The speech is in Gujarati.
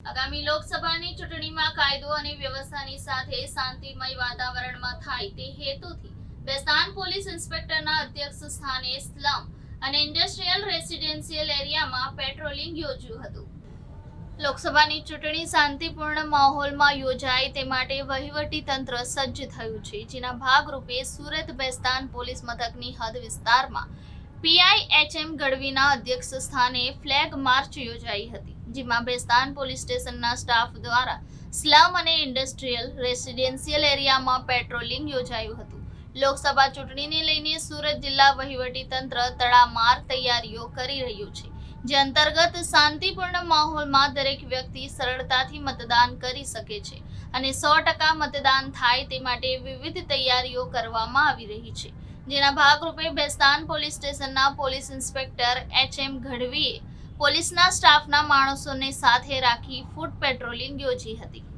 આગામી લોકસભાની ચૂંટણીમાં કાયદો અને વ્યવસ્થાની સાથે શાંતિમય વાતાવરણમાં થાય તે હેતુથી બેસ્તાન પોલીસ ઇન્સ્પેક્ટરના અધ્યક્ષ સ્થાને સ્લમ અને ઇન્ડસ્ટ્રીયલ રેસિડેન્શિયલ એરિયામાં પેટ્રોલિંગ યોજ્યું હતું. લોકસભાની ચૂંટણી શાંતિપૂર્ણ માહોલમાં યોજાય તે માટે વહીવટી તંત્ર સજ્જ થયું છે, જેના ભાગરૂપે સુરત બેસ્તાન પોલીસ મથકની હદ વિસ્તારમાં પીઆઈ એચ.એમ. ગઢવીના અધ્યક્ષ સ્થાને ફ્લેગ માર્ચ યોજાઈ હતી, જેમાં બેસ્તાન પોલીસ સ્ટેશનના સ્ટાફ દ્વારા સ્લમ અને ઇન્ડસ્ટ્રીયલ રેસિડેન્શિયલ એરિયામાં પેટ્રોલિંગ યોજાયું હતું. લોકસભા ચૂંટણીને લઈને સુરત જિલ્લા વહીવટી તંત્ર તડામાર તૈયારીઓ કરી રહ્યું છે, જે અંતર્ગત શાંતિપૂર્ણ માહોલમાં દરેક વ્યક્તિ સરળતાથી મતદાન કરી શકે છે અને 100% મતદાન થાય તે માટે વિવિધ તૈયારીઓ કરવામાં આવી રહી છે, જેના ભાગરૂપે બેસ્તાન પોલીસ સ્ટેશનના પોલીસ ઇન્સ્પેક્ટર એચ.એમ. ગઢવીએ પોલીસના સ્ટાફના માણસોને સાથે રાખી ફૂટ પેટ્રોલિંગ યોજી હતી.